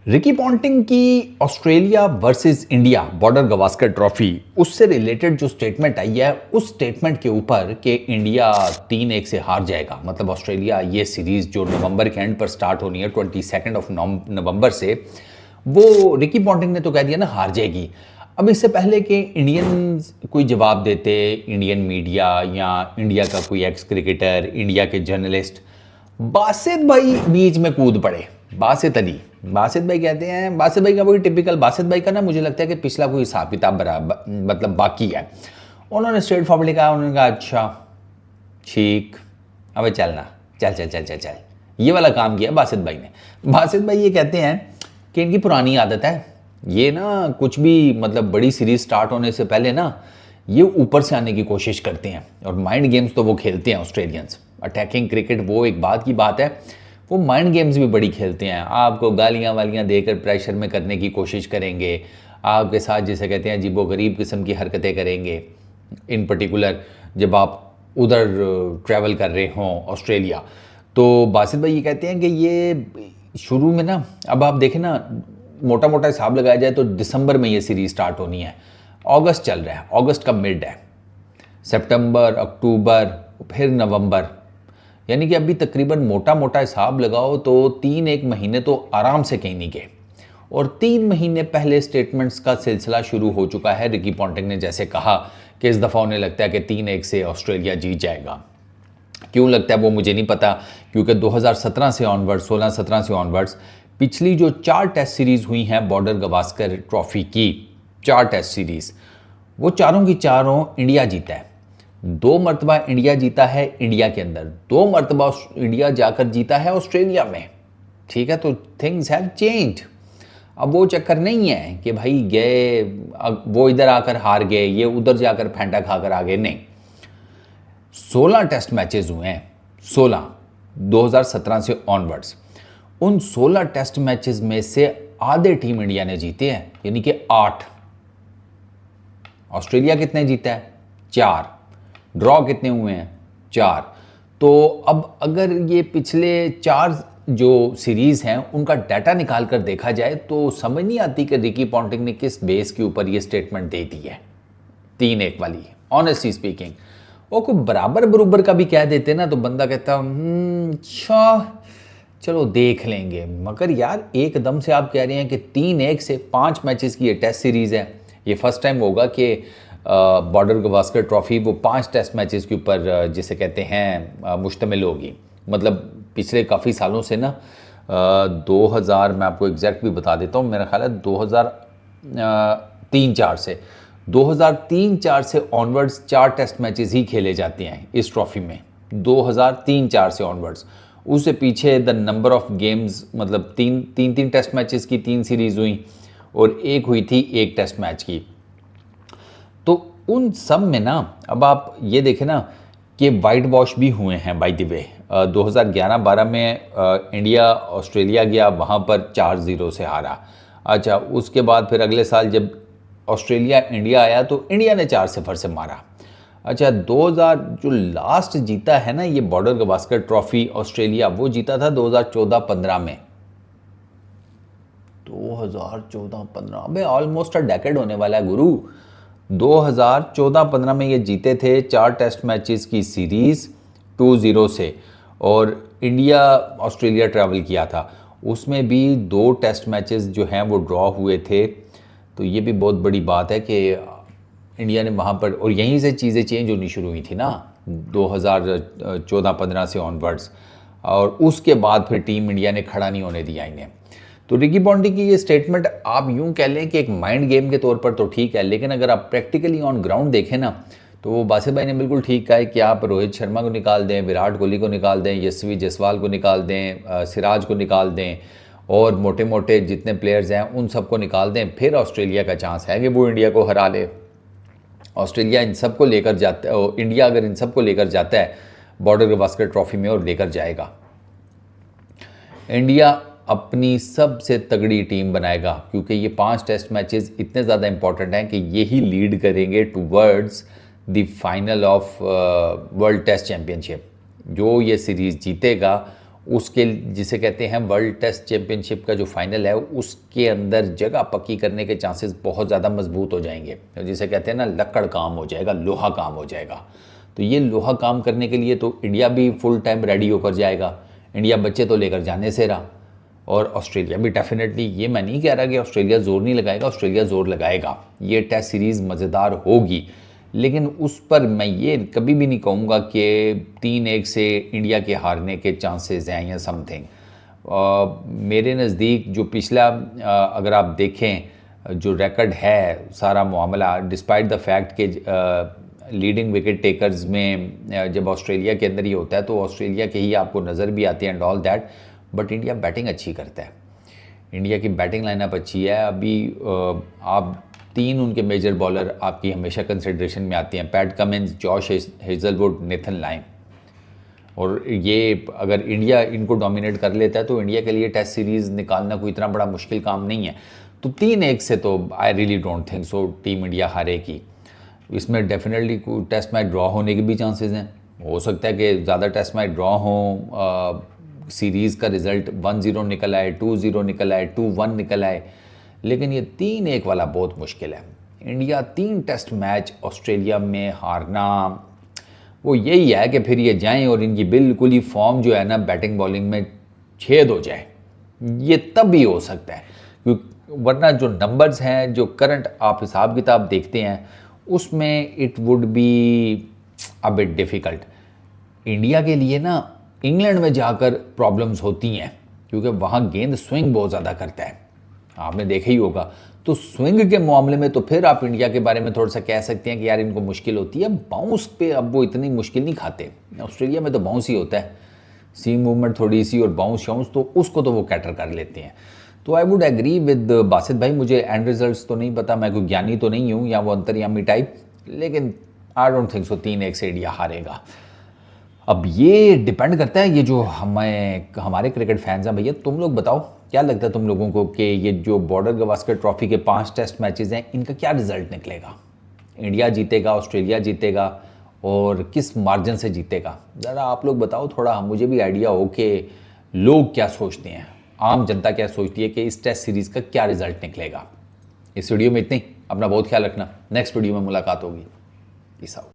Ricky Ponting की Australia versus India border Gavaskar trophy उससे related जो स्टेटमेंट आई है उस स्टेटमेंट के ऊपर कि इंडिया 3-1 से हार जाएगा, मतलब ऑस्ट्रेलिया ये सीरीज जो नवंबर के एंड पर स्टार्ट होनी है 22 नवंबर से, वो रिकी पॉन्टिंग ने तो कह दिया ना हार जाएगी। अब इससे पहले कि इंडियन कोई जवाब देते, इंडियन मीडिया या इंडिया का कोई एक्स क्रिकेटर, इंडिया के जर्नलिस्ट, बासित भाई बीच में कूद पड़े। बासित अली, बासित भाई कहते हैं, बासित भाई का वही टिपिकल बासित भाई का ना, मुझे लगता है कि पिछला कोई हिसाब किताब बराबर मतलब बाकी है। उन्होंने स्ट्रेट फॉरवर्ड लिखा, उन्होंने कहा अच्छा ठीक, अबे चलना, चल चल चल चल चल, ये वाला काम किया बासित भाई ने। बासित भाई ये कहते हैं कि इनकी पुरानी आदत है, ये ना कुछ भी मतलब बड़ी सीरीज स्टार्ट होने से पहले ना ये ऊपर से आने की कोशिश करते हैं, और माइंड गेम्स तो वो खेलते हैं ऑस्ट्रेलियंस। अटैकिंग क्रिकेट वो एक बात की बात है, वो माइंड गेम्स भी बड़ी खेलते हैं। आपको गालियाँ वालियाँ देकर प्रेशर में करने की कोशिश करेंगे, आपके साथ जिसे कहते हैं अजीबो गरीब किस्म की हरकतें करेंगे। इन पर्टिकुलर जब आप उधर ट्रैवल कर रहे हों ऑस्ट्रेलिया, तो बासित भाई ये कहते हैं कि ये शुरू में ना, अब आप देखें ना, मोटा मोटा हिसाब लगाया जाए तो दिसंबर में ये सीरीज स्टार्ट होनी है, अगस्त चल रहा है, अगस्त का मिड है, सितंबर, अक्टूबर, फिर नवंबर, यानी कि अभी तकरीबन मोटा मोटा हिसाब लगाओ तो 3-1 महीने तो आराम से कहीं नहीं गए। और 3 महीने पहले स्टेटमेंट्स का सिलसिला शुरू हो चुका है। रिकी पॉन्टिंग ने जैसे कहा कि इस दफ़ा उन्हें लगता है कि 3-1 से ऑस्ट्रेलिया जीत जाएगा। क्यों लगता है वो मुझे नहीं पता, क्योंकि 2017 से ऑनवर्ड्स, 16-17 से ऑनवर्ड्स पिछली जो 4 टेस्ट सीरीज़ हुई हैं बॉर्डर गवास्कर ट्रॉफी की, 4 टेस्ट सीरीज़, वो चारों की चारों इंडिया जीता है। 2 मरतबा इंडिया जीता है इंडिया के अंदर, 2 मरतबा इंडिया जाकर जीता है ऑस्ट्रेलिया में। ठीक है, तो थिंग्स हैव चेंज्ड। अब वो चक्कर नहीं है कि भाई गए, वो इधर आकर हार गए, ये उधर जाकर फेंटा खाकर आ गए, नहीं। 16 टेस्ट मैचेस हुए हैं, 16 2017 से ऑनवर्ड्स। उन 16 टेस्ट मैचेस में से आधे टीम इंडिया ने जीते हैं, यानी कि 8। ऑस्ट्रेलिया कितने जीता है? 4। ड्रॉ कितने हुए हैं? 4। तो अब अगर ये पिछले 4 जो सीरीज़ हैं उनका डाटा निकाल कर देखा जाए तो समझ नहीं आती कि रिकी पॉन्टिंग ने किस बेस के ऊपर ये स्टेटमेंट दे दी है 3-1 वाली। ऑनेस्टली स्पीकिंग, वो कोई बराबर बरूबर का भी कह देते ना तो बंदा कहता अच्छा चलो देख लेंगे, मगर यार एकदम से आप कह रहे हैं कि 3-1 से 5 मैचेस की ये टेस्ट सीरीज़ है। ये फर्स्ट टाइम होगा कि बॉर्डर गवास्कर ट्रॉफी वो 5 टेस्ट मैचेस के ऊपर जिसे कहते हैं मुश्तमिल होगी। मतलब पिछले काफ़ी सालों से ना 2000, मैं आपको एग्जैक्ट भी बता देता हूँ, मेरा ख्याल है 2003-4 से ऑनवर्ड्स 4 टेस्ट मैचेस ही खेले जाते हैं इस ट्रॉफी में, 2003-4 से ऑनवर्ड्स। उससे पीछे द नंबर ऑफ गेम्स, मतलब तीन टेस्ट मैचेस की 3 सीरीज़ हुई और एक हुई थी 1 टेस्ट मैच की। तो उन सब में ना अब आप ये देखें ना कि वाइट वॉश भी हुए हैं बाय द वे। 2011-12 में इंडिया ऑस्ट्रेलिया गया, वहाँ पर 4-0 से हारा। अच्छा, उसके बाद फिर अगले साल जब ऑस्ट्रेलिया इंडिया आया तो इंडिया ने 4-0 से मारा। अच्छा, 2000 जो लास्ट जीता है ना ये बॉर्डर गवास्कर ट्रॉफी ऑस्ट्रेलिया, वो जीता था 2014-15 में। 2014-15 में ऑलमोस्ट अ डेकेड होने वाला है गुरु। 2014-15 में ये जीते थे 4 टेस्ट मैचेस की सीरीज़ 2-0 से, और इंडिया ऑस्ट्रेलिया ट्रैवल किया था, उसमें भी 2 टेस्ट मैचेस जो हैं वो ड्रॉ हुए थे। तो ये भी बहुत बड़ी बात है कि इंडिया ने वहाँ पर, और यहीं से चीज़ें चेंज होनी शुरू हुई थी ना 2014-15 से ऑनवर्ड्स, और उसके बाद फिर टीम इंडिया ने खड़ा नहीं होने दिया इन्हें। तो रिकी पॉन्टिंग की ये स्टेटमेंट आप यूँ कह लें कि एक माइंड गेम के तौर पर तो ठीक है, लेकिन अगर आप प्रैक्टिकली ऑन ग्राउंड देखें ना तो बासित भाई ने बिल्कुल ठीक कहा है कि आप रोहित शर्मा को निकाल दें, विराट कोहली को निकाल दें, यशस्वी जायसवाल को निकाल दें, सिराज को निकाल दें, और मोटे मोटे जितने प्लेयर्स हैं उन सबको निकाल दें, फिर ऑस्ट्रेलिया का चांस है कि वो इंडिया को हरा ले। ऑस्ट्रेलिया इन सबको लेकर जाता है, इंडिया अगर इन सबको लेकर जाता है बॉर्डर गवास्कर ट्रॉफी में और लेकर जाएगा, इंडिया अपनी सबसे तगड़ी टीम बनाएगा, क्योंकि ये 5 टेस्ट मैचेस इतने ज़्यादा इंपॉर्टेंट हैं कि यही लीड करेंगे towards the final of world test championship. जो ये सीरीज़ जीतेगा उसके जिसे कहते हैं वर्ल्ड टेस्ट चैंपियनशिप का जो फाइनल है उसके अंदर जगह पक्की करने के चांसेस बहुत ज़्यादा मजबूत हो जाएंगे। जिसे कहते हैं ना लक्कड़ काम हो जाएगा, लोहा काम हो जाएगा। तो ये लोहा काम करने के लिए तो इंडिया भी फुल टाइम रेडी होकर जाएगा। इंडिया बच्चे तो लेकर जाने से रहा, और ऑस्ट्रेलिया भी डेफिनेटली, ये मैं नहीं कह रहा कि ऑस्ट्रेलिया जोर नहीं लगाएगा, ऑस्ट्रेलिया जोर लगाएगा। ये टेस्ट सीरीज़ मज़ेदार होगी, लेकिन उस पर मैं ये कभी भी नहीं कहूँगा कि 3-1 से इंडिया के हारने के चांसेस हैं या समथिंग। मेरे नज़दीक जो पिछला अगर आप देखें जो रिकॉर्ड है सारा मामला, डिस्पाइट द फैक्ट के लीडिंग विकेट टेकर्स में जब ऑस्ट्रेलिया के अंदर ही होता है तो ऑस्ट्रेलिया के ही आपको नज़र भी आती है and all that, but India batting अच्छी करता है। इंडिया की बैटिंग लाइनअप अच्छी है। अभी आप 3 उनके मेजर बॉलर आपकी हमेशा कंसिडरेशन में आती हैं, PAT Cummins, Josh Hazlewood, Nathan line. और ये अगर इंडिया इनको डोमिनेट कर लेता है तो इंडिया के लिए टेस्ट सीरीज़ निकालना कोई इतना बड़ा मुश्किल काम नहीं है। तो 3-1 से तो I really don't think so team India हारेगी। इसमें डेफिनेटली टेस्ट मैच ड्रॉ होने के भी चांसेस हैं। हो सकता है कि ज़्यादा टेस्ट मैच ड्रॉ हों, सीरीज़ का रिज़ल्ट 1-0 निकल आए, 2-0 निकल आए, 2-1 निकल आए, लेकिन ये 3-1 वाला बहुत मुश्किल है। इंडिया 3 टेस्ट मैच ऑस्ट्रेलिया में हारना, वो यही है कि फिर ये जाएं और इनकी बिल्कुल ही फॉर्म जो है ना बैटिंग बॉलिंग में छेद हो जाए, ये तब भी हो सकता है। क्योंकि वरना जो नंबर्स हैं, जो करंट आप हिसाब किताब देखते हैं, उसमें it would be a bit difficult. India के लिए ना इंग्लैंड में जाकर प्रॉब्लम्स होती हैं, क्योंकि वहाँ गेंद स्विंग बहुत ज़्यादा करता है, आपने देखा ही होगा। तो स्विंग के मामले में तो फिर आप इंडिया के बारे में थोड़ा सा कह सकते हैं कि यार इनको मुश्किल होती है। बाउंस पे अब वो इतनी मुश्किल नहीं खाते, ऑस्ट्रेलिया में तो बाउंस ही होता है, सीम मूवमेंट थोड़ी सी और बाउंस शाउंस, तो उसको तो वो कैटर कर लेते हैं। तो I would agree with Basit भाई। मुझे एंड रिजल्ट्स तो नहीं पता, मैं कोई ज्ञानी तो नहीं हूँ या वो अंतर्यामी टाइप, लेकिन आई डोंट थिंक सो 3-1 से इंडिया हारेगा। अब ये डिपेंड करता है, ये जो हमारे क्रिकेट फैंस हैं भैया, तुम लोग बताओ क्या लगता है तुम लोगों को कि ये जो बॉर्डर गवास्कर ट्रॉफी के 5 टेस्ट मैचेस हैं, इनका क्या रिजल्ट निकलेगा? इंडिया जीतेगा, ऑस्ट्रेलिया जीतेगा, और किस मार्जिन से जीतेगा? ज़रा आप लोग बताओ, थोड़ा मुझे भी आइडिया हो कि लोग क्या सोचते हैं, आम जनता क्या सोचती है कि इस टेस्ट सीरीज़ का क्या रिजल्ट निकलेगा। इस वीडियो में इतनी, अपना बहुत ख्याल रखना, नेक्स्ट वीडियो में मुलाकात होगी। Peace out.